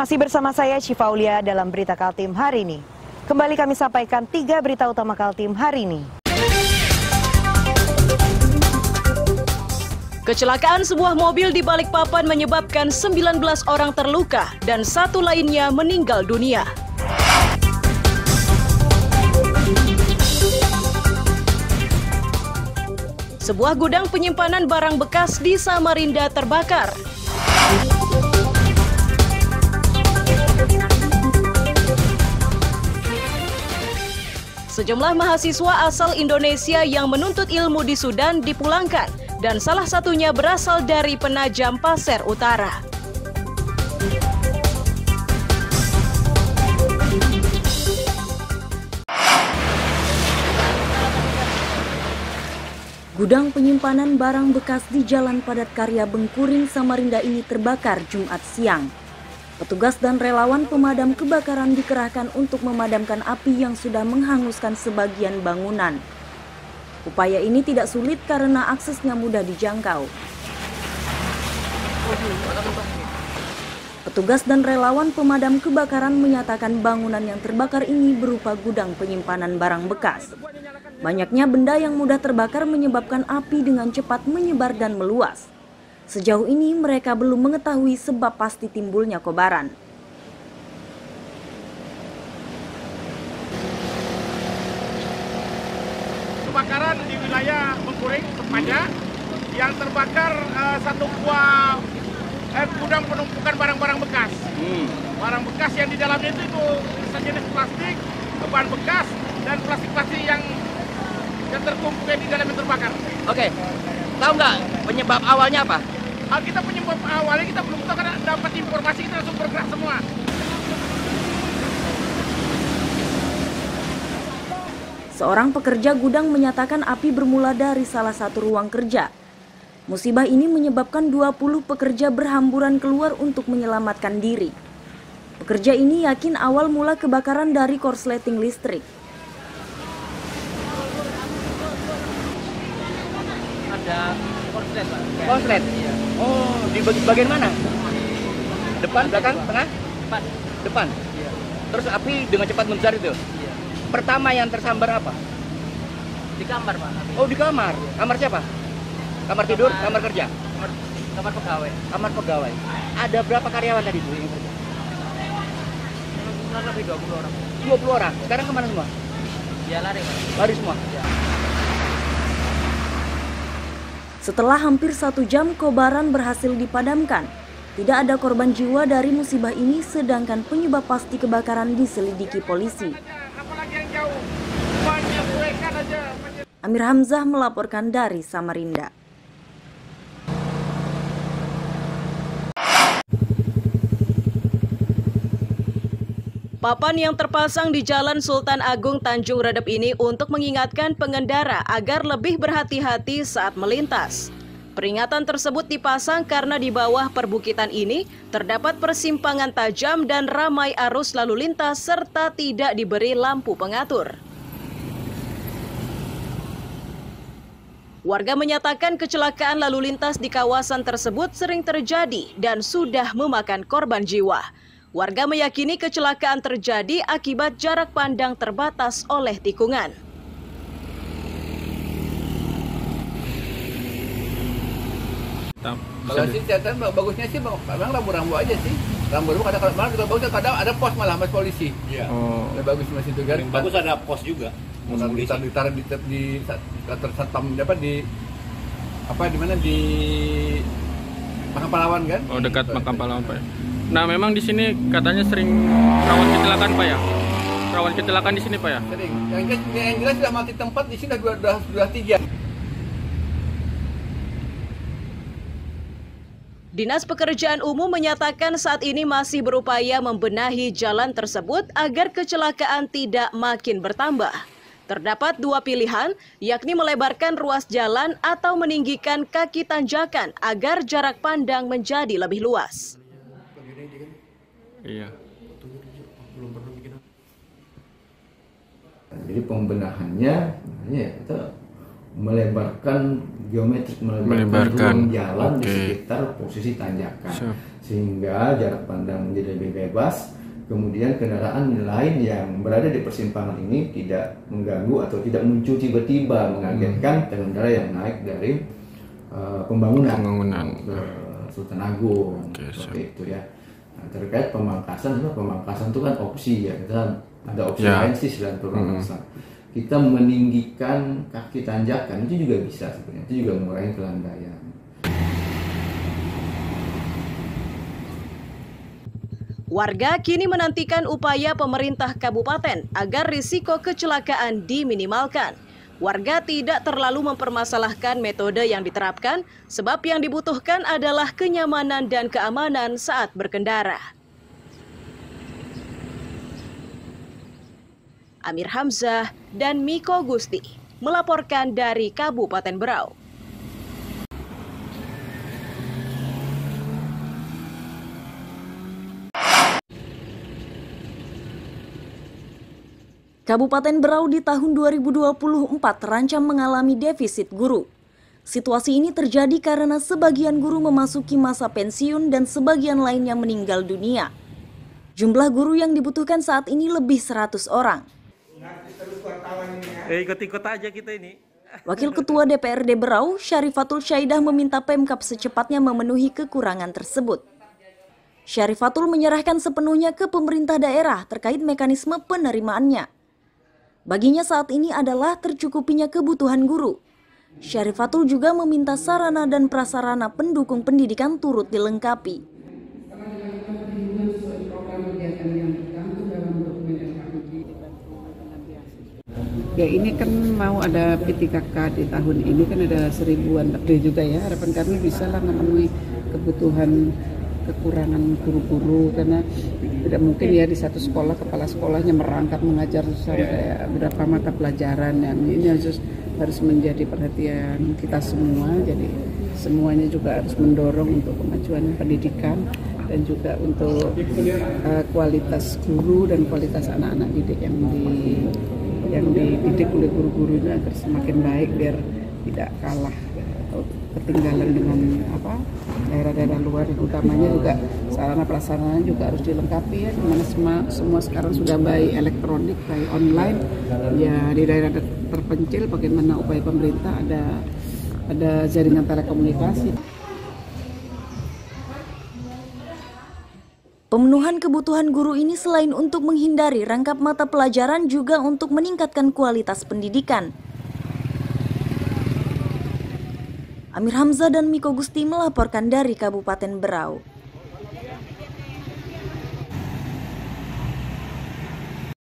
Masih bersama saya Syifa Aulia dalam Berita Kaltim hari ini. Kembali kami sampaikan 3 berita utama Kaltim hari ini. Kecelakaan sebuah mobil di Balikpapan menyebabkan 19 orang terluka dan 1 lainnya meninggal dunia. Sebuah gudang penyimpanan barang bekas di Samarinda terbakar. Sejumlah mahasiswa asal Indonesia yang menuntut ilmu di Sudan dipulangkan dan salah satunya berasal dari Penajam Pasir Utara. Gudang penyimpanan barang bekas di Jalan Padat Karya Bengkuring, Samarinda ini terbakar Jumat siang. Petugas dan relawan pemadam kebakaran dikerahkan untuk memadamkan api yang sudah menghanguskan sebagian bangunan. Upaya ini tidak sulit karena aksesnya mudah dijangkau. Petugas dan relawan pemadam kebakaran menyatakan bangunan yang terbakar ini berupa gudang penyimpanan barang bekas. Banyaknya benda yang mudah terbakar menyebabkan api dengan cepat menyebar dan meluas. Sejauh ini mereka belum mengetahui sebab pasti timbulnya kobaran. Kebakaran di wilayah Bengkuring tepatnya yang terbakar satu buah gudang penumpukan barang-barang bekas. Barang bekas yang di dalamnya itu sejenis plastik, bahan bekas dan plastik-plastik yang terkumpul di dalam yang terbakar. Oke, tahu nggak penyebab awalnya apa? Kita penyebab awalnya kita belum tahu karena dapat informasi kita langsung bergerak semua. Seorang pekerja gudang menyatakan api bermula dari salah satu ruang kerja. Musibah ini menyebabkan 20 pekerja berhamburan keluar untuk menyelamatkan diri. Pekerja ini yakin awal mula kebakaran dari korsleting listrik. Ada korslet, Pak. Korslet? Iya. Oh, di bagian mana? Depan, belakang, tengah? Depan. Depan? Iya. Terus api dengan cepat membesar itu? Iya. Pertama yang tersambar apa? Di kamar, Pak. Oh, di kamar? Kamar siapa? Kamar tidur, kamar kerja? Kamar pegawai. Kamar pegawai. Ada berapa karyawan tadi, Bu? Kurang lebih 20 orang. 20 orang? Sekarang kemana semua? Ya, lari, Pak. Lari semua? Ya. Setelah hampir 1 jam kobaran berhasil dipadamkan. Tidak ada korban jiwa dari musibah ini, sedangkan penyebab pasti kebakaran diselidiki polisi. Amir Hamzah melaporkan dari Samarinda. Papan yang terpasang di Jalan Sultan Agung Tanjung Redep ini untuk mengingatkan pengendara agar lebih berhati-hati saat melintas. Peringatan tersebut dipasang karena di bawah perbukitan ini terdapat persimpangan tajam dan ramai arus lalu lintas serta tidak diberi lampu pengatur. Warga menyatakan kecelakaan lalu lintas di kawasan tersebut sering terjadi dan sudah memakan korban jiwa. Warga meyakini kecelakaan terjadi akibat jarak pandang terbatas oleh tikungan. Kalau sih catatan bagusnya sih memang rambu-rambu aja sih. Rambu-rambu kadang-kadang juga bagus, kadang ada pos malah mas polisi. Iya. Oh. Bagus mas itu kan. Bagus ada pos juga. Ditaruh di tersatam dapat di apa di mana di Makam Pahlawan kan? Oh, dekat Makam Pahlawan, Pak. Nah, memang di sini katanya sering rawan kecelakaan, Pak ya? Rawan kecelakaan di sini, Pak ya? Sering. Yang jelas sudah mati tempat di sini sudah 3. Dinas Pekerjaan Umum menyatakan saat ini masih berupaya membenahi jalan tersebut agar kecelakaan tidak makin bertambah. Terdapat 2 pilihan, yakni melebarkan ruas jalan atau meninggikan kaki tanjakan agar jarak pandang menjadi lebih luas. Iya. Jadi pembenahannya ya kita melebarkan geometrik, Melebarkan. ruang jalan di Oke. sekitar posisi tanjakan, Siap. sehingga jarak pandang menjadi lebih bebas. Kemudian kendaraan lain yang berada di persimpangan ini tidak mengganggu atau tidak muncul tiba-tiba mengagetkan pengendara yang naik dari pembangunan ke Sultan Agung. Oke, Seperti itu ya. Nah, terkait pemangkasan itu kan opsi ya, kita ada opsi Ya. lain sih selain pemangkasan. Kita meninggikan kaki tanjakan itu juga bisa sebenarnya, itu juga mengurangi kelandaian. Warga kini menantikan upaya pemerintah kabupaten agar risiko kecelakaan diminimalkan. Warga tidak terlalu mempermasalahkan metode yang diterapkan, sebab yang dibutuhkan adalah kenyamanan dan keamanan saat berkendara. Amir Hamzah dan Miko Gusti melaporkan dari Kabupaten Berau. Kabupaten Berau di tahun 2024 terancam mengalami defisit guru. Situasi ini terjadi karena sebagian guru memasuki masa pensiun dan sebagian lainnya meninggal dunia. Jumlah guru yang dibutuhkan saat ini lebih 100 orang. Ikut-ikut aja kita ini. Wakil Ketua DPRD Berau, Syarifatul Syaidah meminta Pemkab secepatnya memenuhi kekurangan tersebut. Syarifatul menyerahkan sepenuhnya ke pemerintah daerah terkait mekanisme penerimaannya. Baginya saat ini adalah tercukupinya kebutuhan guru. Syarifatul juga meminta sarana dan prasarana pendukung pendidikan turut dilengkapi. Ya ini kan mau ada P3K di tahun ini kan ada 1000-an lebih juga ya, harapan kami bisa lah memenuhi kebutuhan kekurangan guru-guru, karena tidak mungkin ya di satu sekolah kepala sekolahnya merangkap mengajar sampai berapa mata pelajaran, yang ini harus menjadi perhatian kita semua. Jadi semuanya juga harus mendorong untuk kemajuan pendidikan dan juga untuk kualitas guru dan kualitas anak-anak didik yang dididik oleh guru-guru ini agar semakin baik, biar tidak kalah atau ketinggalan dengan daerah-daerah luar. Utamanya juga sarana prasarana juga harus dilengkapi ya, dimana semua sekarang sudah by elektronik, by online ya. Di daerah terpencil bagaimana upaya pemerintah ada jaringan telekomunikasi. Pemenuhan kebutuhan guru ini selain untuk menghindari rangkap mata pelajaran juga untuk meningkatkan kualitas pendidikan. Amir Hamzah dan Miko Gusti melaporkan dari Kabupaten Berau.